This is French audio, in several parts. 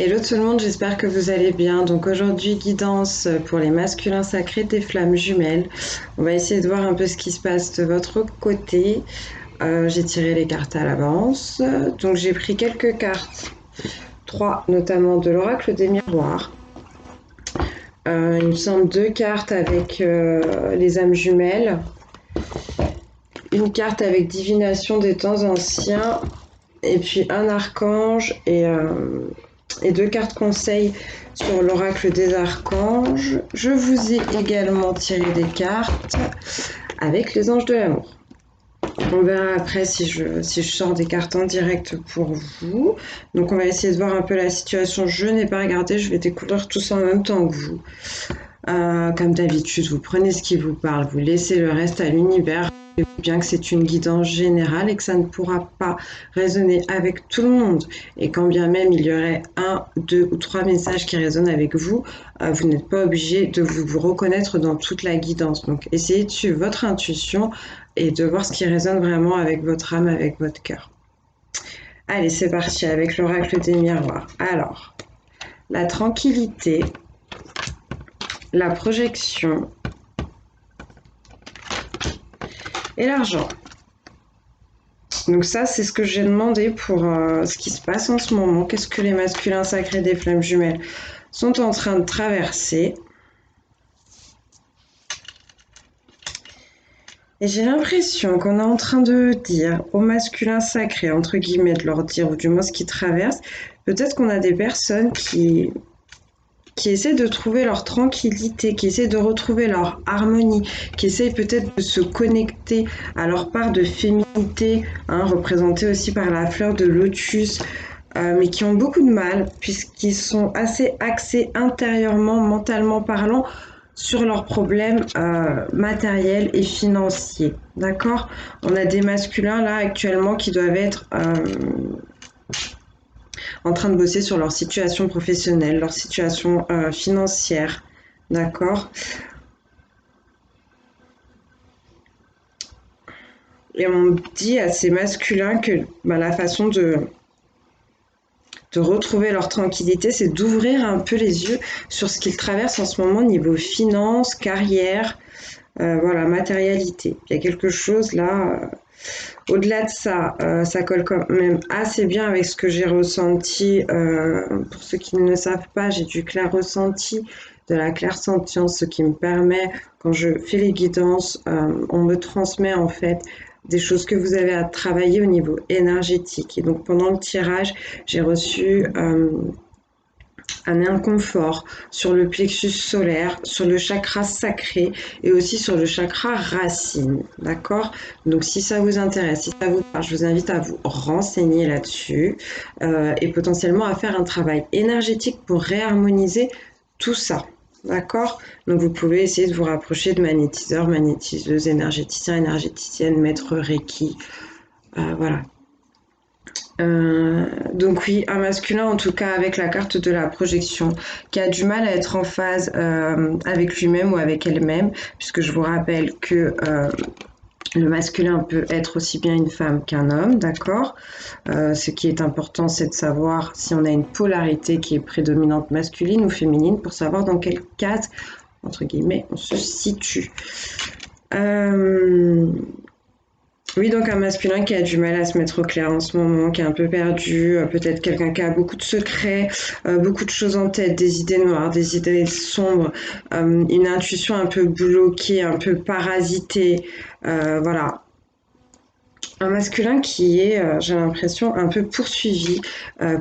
Hello tout le monde, j'espère que vous allez bien. Donc aujourd'hui, guidance pour les masculins sacrés des flammes jumelles. On va essayer de voir un peu ce qui se passe de votre côté. J'ai tiré les cartes à l'avance. Donc j'ai pris quelques cartes, trois notamment de l'oracle des miroirs. Il me semble deux cartes avec les âmes jumelles. Une carte avec divination des temps anciens. Et puis un archange et deux cartes conseils sur l'oracle des archanges. Je vous ai également tiré des cartes avec les anges de l'amour. On verra après si je sors des cartes en direct pour vous. Donc on va essayer de voir un peu la situation. Je n'ai pas regardé, je vais découvrir tout ça en même temps que vous. Comme d'habitude, vous prenez ce qui vous parle, vous laissez le reste à l'univers. Bien que c'est une guidance générale et que ça ne pourra pas résonner avec tout le monde, et quand bien même il y aurait un, deux ou trois messages qui résonnent avec vous, vous n'êtes pas obligé de vous reconnaître dans toute la guidance. Donc essayez de suivre votre intuition et de voir ce qui résonne vraiment avec votre âme, avec votre cœur. Allez, c'est parti avec l'oracle des miroirs. Alors, la tranquillité, la projection et l'argent. Donc ça, c'est ce que j'ai demandé pour ce qui se passe en ce moment. Qu'est-ce que les masculins sacrés des flammes jumelles sont en train de traverser? Et j'ai l'impression qu'on est en train de dire aux masculins sacrés, entre guillemets, de leur dire, ou du moins ce qu'ils traversent, peut-être qu'on a des personnes qui essaient de trouver leur tranquillité, qui essaient de retrouver leur harmonie, qui essaient peut-être de se connecter à leur part de féminité, représentée aussi par la fleur de lotus, mais qui ont beaucoup de mal, puisqu'ils sont assez axés intérieurement, mentalement parlant, sur leurs problèmes matériels et financiers. D'accord? On a des masculins là actuellement qui doivent être en train de bosser sur leur situation professionnelle, leur situation financière, d'accord? Et on dit à ces masculins que la façon de retrouver leur tranquillité, c'est d'ouvrir un peu les yeux sur ce qu'ils traversent en ce moment niveau finance, carrière, voilà, matérialité. Il y a quelque chose là. Au-delà de ça, ça colle quand même assez bien avec ce que j'ai ressenti. Pour ceux qui ne le savent pas, j'ai du clair ressenti, de la clairsentience, ce qui me permet, quand je fais les guidances, on me transmet en fait des choses que vous avez à travailler au niveau énergétique. Et donc pendant le tirage, j'ai reçu un inconfort sur le plexus solaire, sur le chakra sacré et aussi sur le chakra racine, d'accord? Donc si ça vous intéresse, si ça vous parle, je vous invite à vous renseigner là-dessus et potentiellement à faire un travail énergétique pour réharmoniser tout ça. D'accord? Donc vous pouvez essayer de vous rapprocher de magnétiseurs, magnétiseuses, énergéticiens, énergéticiennes, maîtres Reiki. Voilà. Donc oui, un masculin en tout cas avec la carte de la projection qui a du mal à être en phase avec lui-même ou avec elle-même, puisque je vous rappelle que le masculin peut être aussi bien une femme qu'un homme, d'accord? Ce qui est important, c'est de savoir si on a une polarité qui est prédominante masculine ou féminine pour savoir dans quelle case, entre guillemets, on se situe. Oui, donc un masculin qui a du mal à se mettre au clair en ce moment, qui est un peu perdu, peut-être quelqu'un qui a beaucoup de secrets, beaucoup de choses en tête, des idées noires, des idées sombres, une intuition un peu bloquée, un peu parasitée, voilà. Un masculin qui est, j'ai l'impression, un peu poursuivi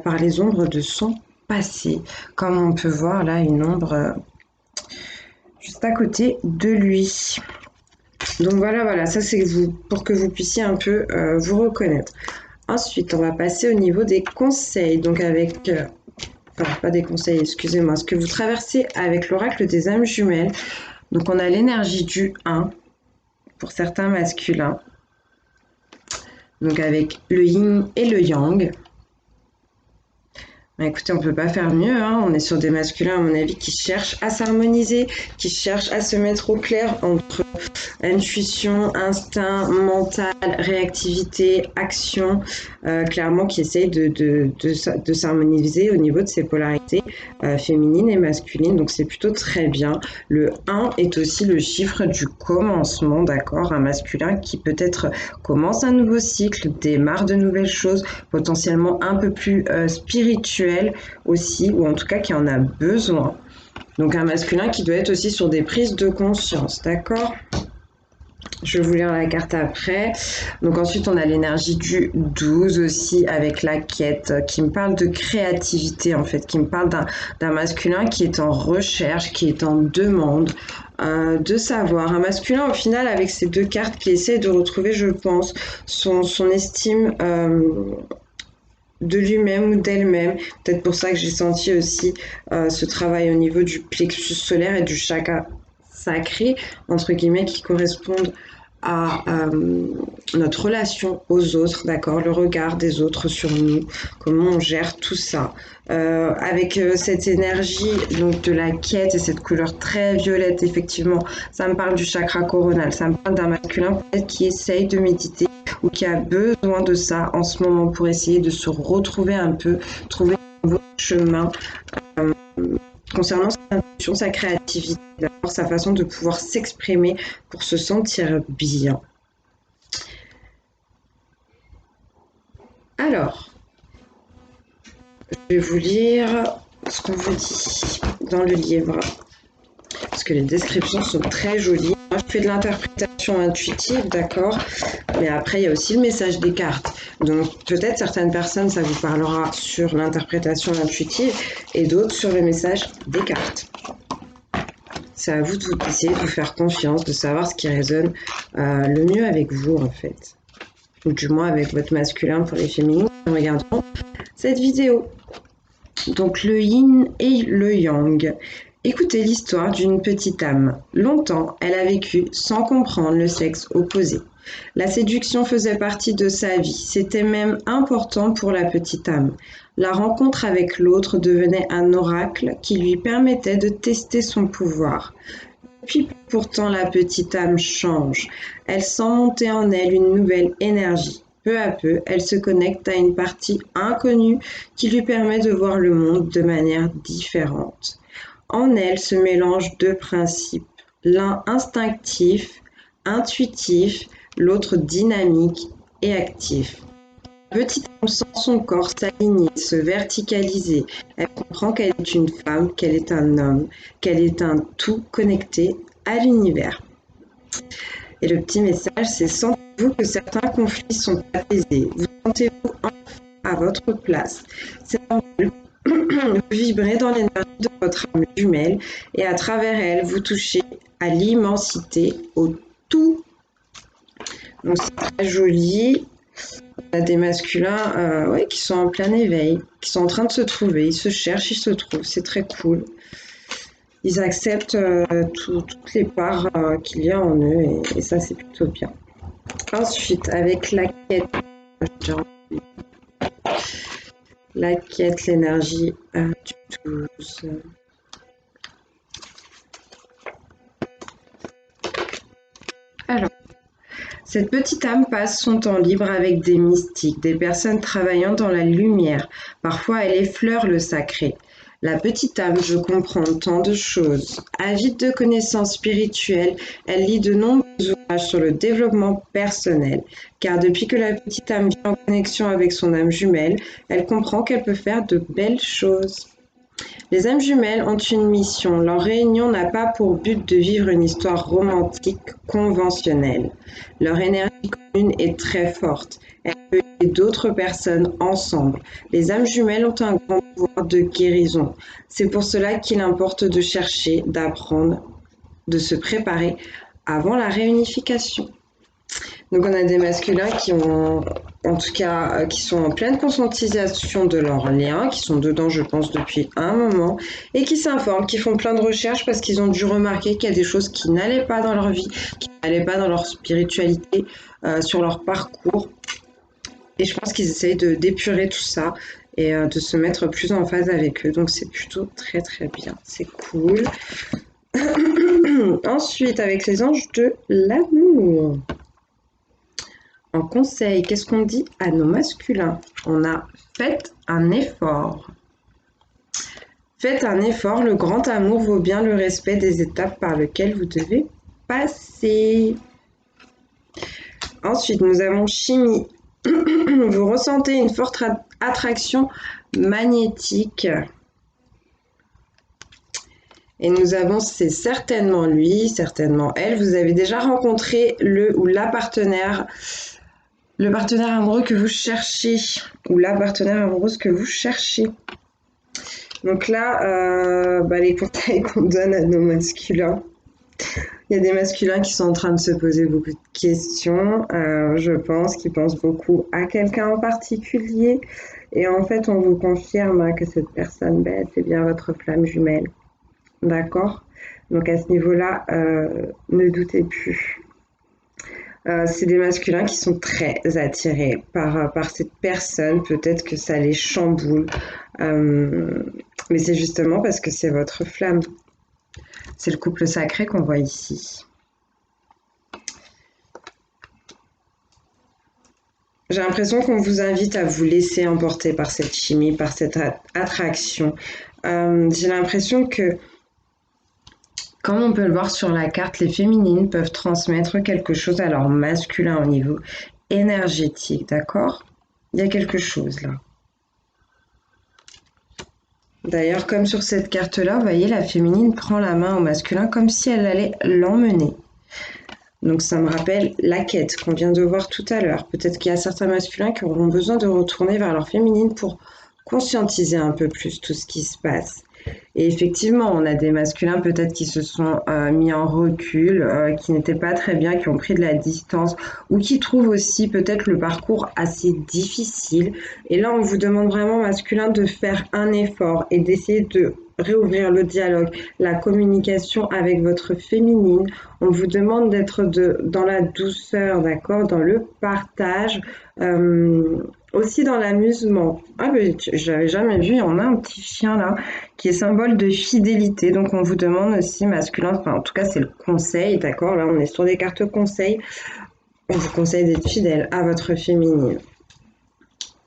par les ombres de son passé, comme on peut voir là une ombre juste à côté de lui. Donc voilà, ça c'est vous, pour que vous puissiez un peu vous reconnaître. Ensuite, on va passer au niveau des conseils. Donc avec, enfin pas des conseils, excusez-moi, ce que vous traversez avec l'oracle des âmes jumelles. Donc on a l'énergie du 1 pour certains masculins. Donc avec le yin et le yang. Bah, écoutez, on peut pas faire mieux, hein. On est sur des masculins, à mon avis, qui cherchent à s'harmoniser, qui cherchent à se mettre au clair entre intuition, instinct, mental, réactivité, action, clairement qui essayent de s'harmoniser au niveau de ces polarités féminines et masculines. Donc c'est plutôt très bien. Le 1 est aussi le chiffre du commencement, d'accord? Un masculin qui peut-être commence un nouveau cycle, démarre de nouvelles choses, potentiellement un peu plus spirituel aussi, ou en tout cas qui en a besoin. Donc un masculin qui doit être aussi sur des prises de conscience, d'accord? Je vais vous lire la carte après. Donc ensuite, on a l'énergie du 12 aussi avec la quête qui me parle de créativité en fait, qui me parle d'un masculin qui est en recherche, qui est en demande de savoir. Un masculin au final avec ces deux cartes qui essaie de retrouver, je pense, son estime de lui-même ou d'elle-même. Peut-être pour ça que j'ai senti aussi ce travail au niveau du plexus solaire et du chakra sacré, entre guillemets, qui correspondent à notre relation aux autres, d'accord, le regard des autres sur nous, comment on gère tout ça. Avec cette énergie donc de la quête et cette couleur très violette, effectivement, ça me parle du chakra coronal, ça me parle d'un masculin peut-être qui essaye de méditer ou qui a besoin de ça en ce moment pour essayer de se retrouver un peu, trouver un nouveau chemin euh, concernant sa intuition, sa créativité, d'abord sa façon de pouvoir s'exprimer pour se sentir bien. Alors, je vais vous lire ce qu'on vous dit dans le livre, parce que les descriptions sont très jolies. Moi, je fais de l'interprétation intuitive, d'accord, mais après, il y a aussi le message des cartes. Donc, peut-être certaines personnes, ça vous parlera sur l'interprétation intuitive et d'autres sur le message des cartes. C'est à vous d'essayer de vous faire confiance, de savoir ce qui résonne le mieux avec vous, en fait. Ou du moins avec votre masculin pour les féminines qui regarderont cette vidéo. Donc, le yin et le yang. Écoutez l'histoire d'une petite âme. Longtemps, elle a vécu sans comprendre le sexe opposé. La séduction faisait partie de sa vie, c'était même important pour la petite âme. La rencontre avec l'autre devenait un oracle qui lui permettait de tester son pouvoir. Puis pourtant la petite âme change. Elle sent monter en elle une nouvelle énergie. Peu à peu, elle se connecte à une partie inconnue qui lui permet de voir le monde de manière différente. En elle se mélangent deux principes, l'un instinctif, intuitif, l'autre dynamique et actif. La petite âme sent son corps s'aligner, se verticaliser. Elle comprend qu'elle est une femme, qu'elle est un homme, qu'elle est un tout connecté à l'univers. Et le petit message, c'est sentez-vous que certains conflits sont apaisés. Vous sentez-vous enfin à votre place. C'est normal. Vous vibrez dans l'énergie de votre âme jumelle et à travers elle, vous touchez à l'immensité, au tout. Donc c'est très joli. On a des masculins ouais, qui sont en plein éveil, qui sont en train de se trouver. Ils se cherchent, ils se trouvent. C'est très cool. Ils acceptent toutes les parts qu'il y a en eux et ça, c'est plutôt bien. Ensuite, avec la quête, l'énergie du 12. Alors, cette petite âme passe son temps libre avec des mystiques, des personnes travaillant dans la lumière. Parfois, elle effleure le sacré. La petite âme veut comprendre tant de choses. Avide de connaissances spirituelles, elle lit de nombreux ouvrages sur le développement personnel. Car depuis que la petite âme vient en connexion avec son âme jumelle, elle comprend qu'elle peut faire de belles choses. Les âmes jumelles ont une mission. Leur réunion n'a pas pour but de vivre une histoire romantique conventionnelle. Leur énergie commune est très forte. Elle peut aider d'autres personnes ensemble. Les âmes jumelles ont un grand pouvoir de guérison. C'est pour cela qu'il importe de chercher, d'apprendre, de se préparer avant la réunification. Donc on a des masculins qui ont, en tout cas, qui sont en pleine conscientisation de leurs liens, qui sont dedans, je pense, depuis un moment, et qui s'informent, qui font plein de recherches parce qu'ils ont dû remarquer qu'il y a des choses qui n'allaient pas dans leur vie, qui n'allaient pas dans leur spiritualité, sur leur parcours. Et je pense qu'ils essayent d'épurer tout ça et de se mettre plus en phase avec eux. Donc c'est plutôt très très bien. C'est cool. Ensuite, avec les anges de l'amour. En conseil, qu'est-ce qu'on dit à nos masculins? On a faites un effort. Faites un effort, le grand amour vaut bien le respect des étapes par lesquelles vous devez passer. Ensuite, nous avons chimie. Vous ressentez une forte attraction magnétique. Et nous avons, c'est certainement lui, certainement elle. Vous avez déjà rencontré le ou la partenaire, le partenaire amoureux que vous cherchez, ou la partenaire amoureuse que vous cherchez. Donc là, les conseils qu'on donne à nos masculins. Il y a des masculins qui sont en train de se poser beaucoup de questions, je pense, qui pensent beaucoup à quelqu'un en particulier. Et en fait, on vous confirme que cette personne, c'est bien votre flamme jumelle. D'accord? Donc à ce niveau-là, ne doutez plus. C'est des masculins qui sont très attirés par cette personne. Peut-être que ça les chamboule. Mais c'est justement parce que c'est votre flamme. C'est le couple sacré qu'on voit ici. J'ai l'impression qu'on vous invite à vous laisser emporter par cette chimie, par cette attraction. J'ai l'impression que, comme on peut le voir sur la carte, les féminines peuvent transmettre quelque chose à leur masculin au niveau énergétique, d'accord? Il y a quelque chose là. D'ailleurs, comme sur cette carte-là, vous voyez, la féminine prend la main au masculin comme si elle allait l'emmener. Donc ça me rappelle la quête qu'on vient de voir tout à l'heure. Peut-être qu'il y a certains masculins qui auront besoin de retourner vers leur féminine pour conscientiser un peu plus tout ce qui se passe. Et effectivement, on a des masculins peut-être qui se sont mis en recul, qui n'étaient pas très bien, qui ont pris de la distance, ou qui trouvent aussi peut-être le parcours assez difficile. Et là, on vous demande vraiment, masculin, de faire un effort et d'essayer de réouvrir le dialogue, la communication avec votre féminine. On vous demande d'être dans la douceur, d'accord, dans le partage. Aussi dans l'amusement. Ah ben, j'avais jamais vu, on a un petit chien là qui est symbole de fidélité. Donc on vous demande aussi masculin, enfin en tout cas c'est le conseil, d'accord? Là on est sur des cartes conseils. On vous conseille d'être fidèle à votre féminine.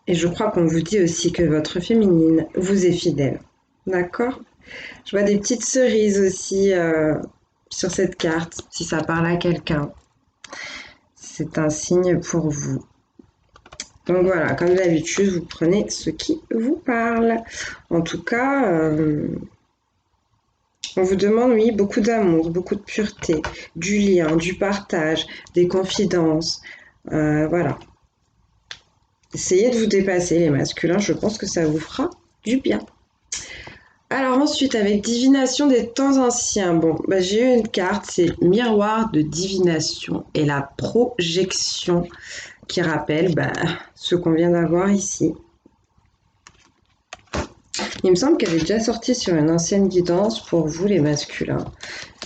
Et je crois qu'on vous dit aussi que votre féminine vous est fidèle. D'accord? Je vois des petites cerises aussi sur cette carte, si ça parle à quelqu'un. C'est un signe pour vous. Donc voilà, comme d'habitude, vous prenez ce qui vous parle. En tout cas, on vous demande, oui, beaucoup d'amour, beaucoup de pureté, du lien, du partage, des confidences. Voilà. Essayez de vous dépasser, les masculins. Je pense que ça vous fera du bien. Alors ensuite, avec divination des temps anciens, j'ai eu une carte, c'est miroir de divination et la projection qui rappelle ce qu'on vient d'avoir ici. Il me semble qu'elle est déjà sortie sur une ancienne guidance pour vous les masculins.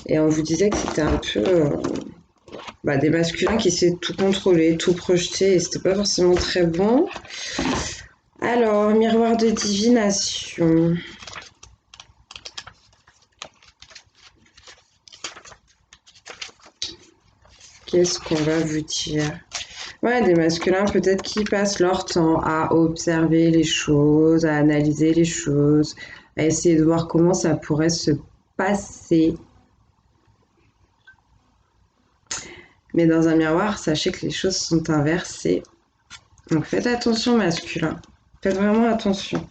Et on vous disait que c'était un peu des masculins qui essaient de tout contrôler, tout projeter, et c'était pas forcément très bon. Alors, miroir de divination. Qu'est-ce qu'on va vous dire? Ouais, des masculins peut-être qui passent leur temps à observer les choses, à analyser les choses, à essayer de voir comment ça pourrait se passer. Mais dans un miroir, sachez que les choses sont inversées. Donc faites attention, masculin. Faites vraiment attention.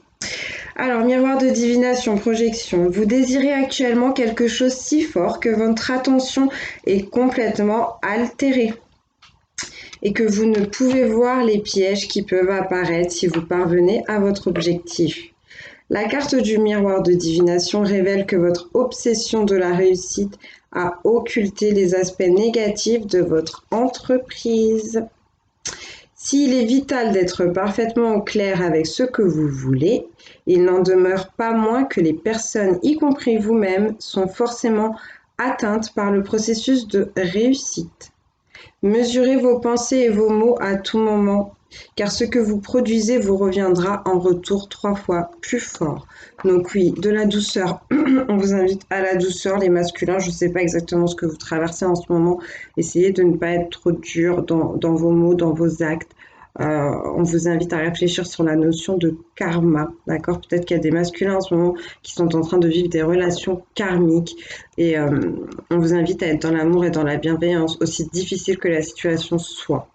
Alors, miroir de divination, projection. Vous désirez actuellement quelque chose si fort que votre attention est complètement altérée et que vous ne pouvez voir les pièges qui peuvent apparaître si vous parvenez à votre objectif. La carte du miroir de divination révèle que votre obsession de la réussite a occulté les aspects négatifs de votre entreprise. S'il est vital d'être parfaitement au clair avec ce que vous voulez, il n'en demeure pas moins que les personnes, y compris vous-même, sont forcément atteintes par le processus de réussite. Mesurez vos pensées et vos mots à tout moment. car ce que vous produisez vous reviendra en retour 3 fois plus fort. Donc oui, de la douceur. On vous invite à la douceur, les masculins. Je ne sais pas exactement ce que vous traversez en ce moment. Essayez de ne pas être trop dur dans vos mots, dans vos actes. On vous invite à réfléchir sur la notion de karma, d'accord? Peut-être qu'il y a des masculins en ce moment qui sont en train de vivre des relations karmiques et on vous invite à être dans l'amour et dans la bienveillance, aussi difficile que la situation soit.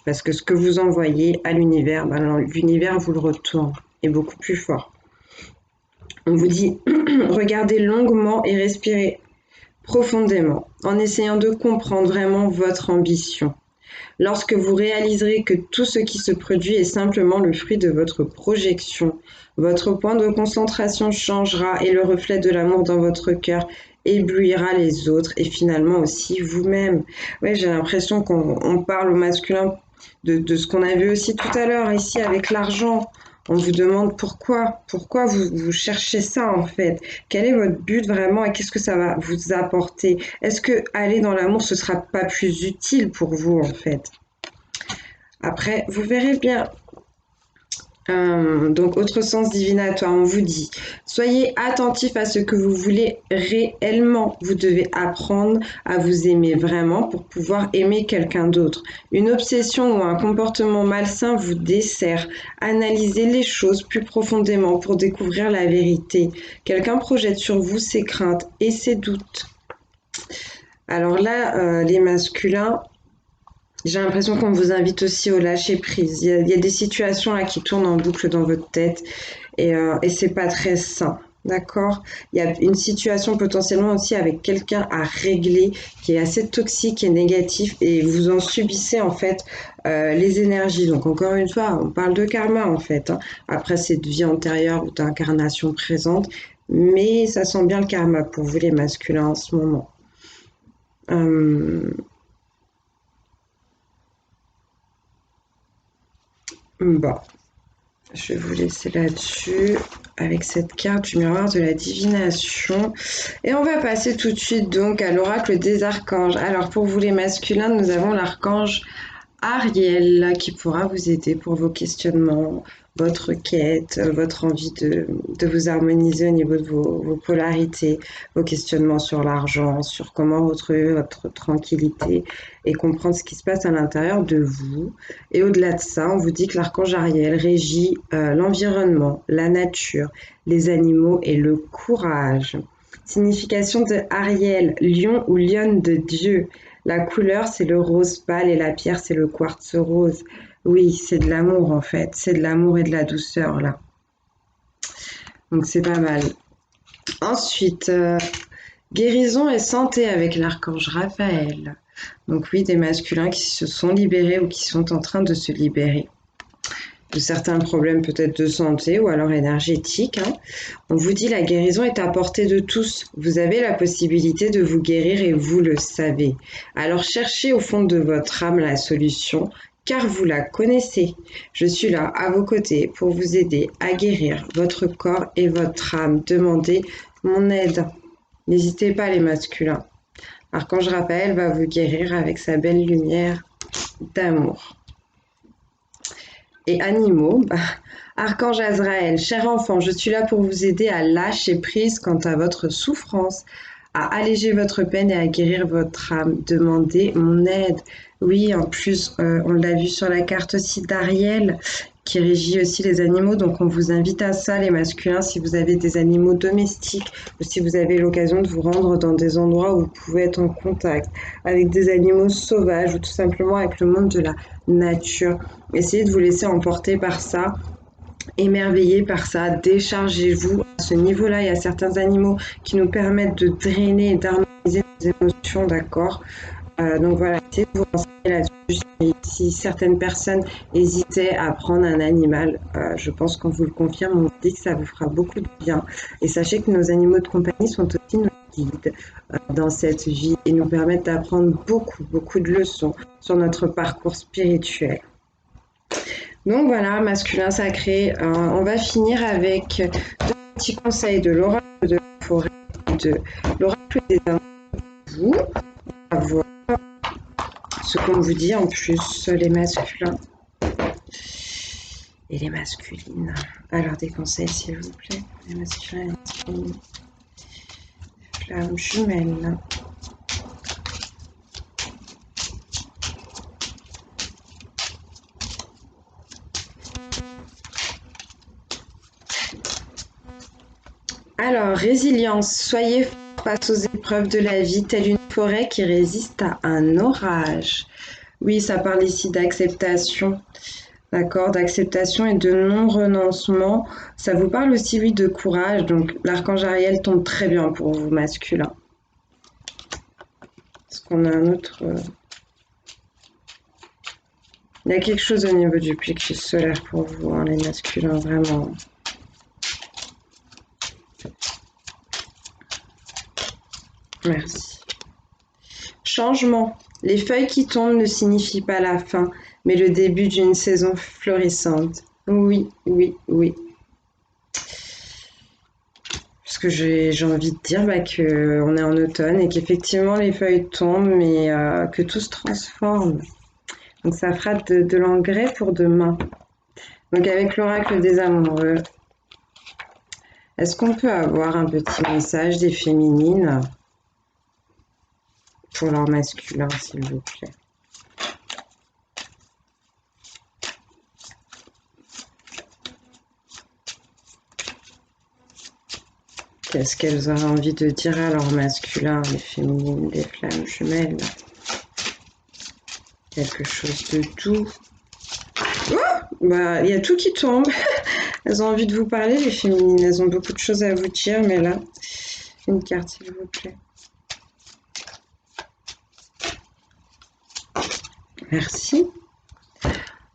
Parce que ce que vous envoyez à l'univers, ben, l'univers vous le retourne et beaucoup plus fort. On vous dit, regardez longuement et respirez profondément en essayant de comprendre vraiment votre ambition. Lorsque vous réaliserez que tout ce qui se produit est simplement le fruit de votre projection, votre point de concentration changera et le reflet de l'amour dans votre cœur éblouira les autres et finalement aussi vous-même. Ouais, j'ai l'impression qu'on parle au masculin de ce qu'on a vu aussi tout à l'heure ici avec l'argent. On vous demande pourquoi vous cherchez ça en fait. Quel est votre but vraiment et qu'est-ce que ça va vous apporter? Est-ce que aller dans l'amour, ce sera pas plus utile pour vous en fait? Après, vous verrez bien. Donc, autre sens divinatoire, on vous dit, soyez attentif à ce que vous voulez réellement. Vous devez apprendre à vous aimer vraiment pour pouvoir aimer quelqu'un d'autre. Une obsession ou un comportement malsain vous dessert. Analysez les choses plus profondément pour découvrir la vérité. Quelqu'un projette sur vous ses craintes et ses doutes. Alors là, les masculins, j'ai l'impression qu'on vous invite aussi au lâcher prise. Il y a des situations là qui tournent en boucle dans votre tête et c'est pas très sain. D'accord? Il y a une situation potentiellement aussi avec quelqu'un à régler qui est assez toxique et négatif et vous en subissez en fait les énergies. Donc encore une fois, on parle de karma en fait, hein. Après c'est de vie antérieure ou d'incarnation présente, mais ça sent bien le karma pour vous les masculins en ce moment. Euh, bon. Je vais vous laisser là-dessus avec cette carte du miroir de la divination. Et on va passer tout de suite donc à l'oracle des archanges. Alors pour vous les masculins, nous avons l'archange Ariel qui pourra vous aider pour vos questionnements, votre quête, votre envie de vous harmoniser au niveau de vos polarités, vos questionnements sur l'argent, sur comment retrouver votre tranquillité et comprendre ce qui se passe à l'intérieur de vous. Et au-delà de ça, on vous dit que l'archange Ariel régit l'environnement, la nature, les animaux et le courage. Signification de Ariel, lion ou lionne de Dieu. La couleur, c'est le rose pâle et la pierre, c'est le quartz rose. Oui, c'est de l'amour en fait. C'est de l'amour et de la douceur là. Donc c'est pas mal. Ensuite, guérison et santé avec l'archange Raphaël. Donc oui, des masculins qui se sont libérés ou qui sont en train de se libérer de certains problèmes peut-être de santé ou alors énergétiques, hein. On vous dit la guérison est à portée de tous. Vous avez la possibilité de vous guérir et vous le savez. Alors cherchez au fond de votre âme la solution car vous la connaissez. Je suis là à vos côtés pour vous aider à guérir votre corps et votre âme. Demandez mon aide. N'hésitez pas les masculins. Archange Raphaël va vous guérir avec sa belle lumière d'amour. Et animaux, Archange Azraël, cher enfant, je suis là pour vous aider à lâcher prise quant à votre souffrance, à alléger votre peine et à guérir votre âme. Demandez mon aide. Oui, en plus, on l'a vu sur la carte aussi d'Ariel, qui régit aussi les animaux. Donc, on vous invite à ça, les masculins, si vous avez des animaux domestiques ou si vous avez l'occasion de vous rendre dans des endroits où vous pouvez être en contact avec des animaux sauvages ou tout simplement avec le monde de la nature. Essayez de vous laisser emporter par ça, émerveillé par ça, déchargez-vous à ce niveau-là. Il y a certains animaux qui nous permettent de drainer et d'harmoniser nos émotions, d'accord? Donc voilà, essayez de vous renseigner là-dessus. Si certaines personnes hésitaient à prendre un animal, je pense qu'on vous le confirme, on vous dit que ça vous fera beaucoup de bien. Et sachez que nos animaux de compagnie sont aussi nos guides dans cette vie et nous permettent d'apprendre beaucoup de leçons sur notre parcours spirituel. Donc voilà, masculin sacré. On va finir avec deux petits conseils de l'oracle de la forêt et de l'oracle des amours. Vous, on va voir ce qu'on vous dit en plus, les masculins. et les masculines. Alors, des conseils, s'il vous plaît, les masculins et les flammes jumelles. Alors, résilience, soyez fort face aux épreuves de la vie, telle une forêt qui résiste à un orage. Oui, ça parle ici d'acceptation, d'accord, d'acceptation et de non-renoncement. Ça vous parle aussi, oui, de courage. Donc, l'archange Ariel tombe très bien pour vous, masculin. Est-ce qu'on a un autre... Il y a quelque chose au niveau du plexus solaire pour vous, hein, les masculins, vraiment. Merci. Changement. Les feuilles qui tombent ne signifient pas la fin, mais le début d'une saison florissante. Oui, oui, oui. Parce que j'ai envie de dire qu'on est en automne et qu'effectivement les feuilles tombent, mais que tout se transforme. Donc ça fera de l'engrais pour demain. Donc avec l'oracle des amoureux, est-ce qu'on peut avoir un petit message des féminines pour leur masculin, s'il vous plaît? Qu'est-ce qu'elles auraient envie de dire à leur masculin, les féminines, les flammes jumelles? Quelque chose de doux. Oh, bah, il y a tout qui tombe. Elles ont envie de vous parler, les féminines. Elles ont beaucoup de choses à vous dire, mais là, une carte, s'il vous plaît. Merci.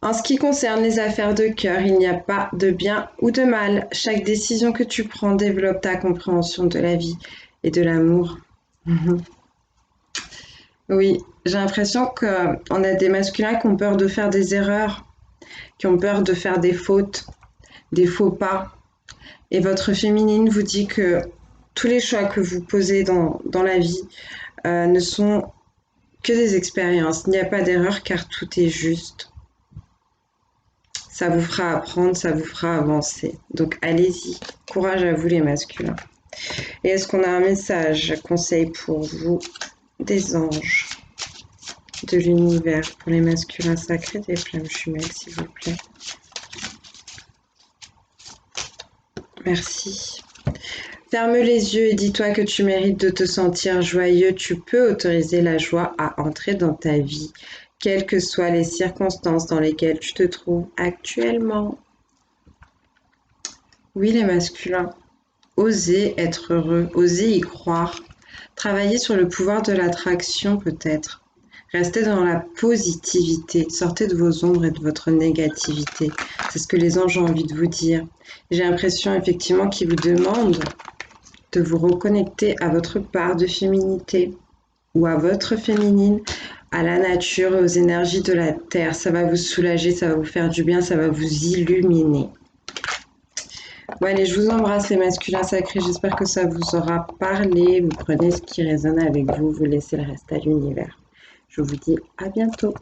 En ce qui concerne les affaires de cœur, il n'y a pas de bien ou de mal. Chaque décision que tu prends développe ta compréhension de la vie et de l'amour. Oui, j'ai l'impression qu'on a des masculins qui ont peur de faire des erreurs, qui ont peur de faire des fautes, des faux pas. Et votre féminine vous dit que tous les choix que vous posez dans la vie ne sont que des expériences. Il n'y a pas d'erreur car tout est juste. Ça vous fera apprendre, ça vous fera avancer. Donc allez-y, courage à vous les masculins. Et est-ce qu'on a un message, conseil pour vous des anges, de l'univers, pour les masculins sacrés des flammes jumelles, s'il vous plaît? Merci. Ferme les yeux et dis-toi que tu mérites de te sentir joyeux. Tu peux autoriser la joie à entrer dans ta vie, quelles que soient les circonstances dans lesquelles tu te trouves actuellement. Oui, les masculins, osez être heureux, osez y croire. Travaillez sur le pouvoir de l'attraction peut-être. Restez dans la positivité, sortez de vos ombres et de votre négativité. C'est ce que les anges ont envie de vous dire. J'ai l'impression effectivement qu'ils vous demandent de vous reconnecter à votre part de féminité ou à votre féminine, à la nature et aux énergies de la terre. Ça va vous soulager, ça va vous faire du bien, ça va vous illuminer. Bon allez, je vous embrasse les masculins sacrés, j'espère que ça vous aura parlé. Vous prenez ce qui résonne avec vous, vous laissez le reste à l'univers. Je vous dis à bientôt.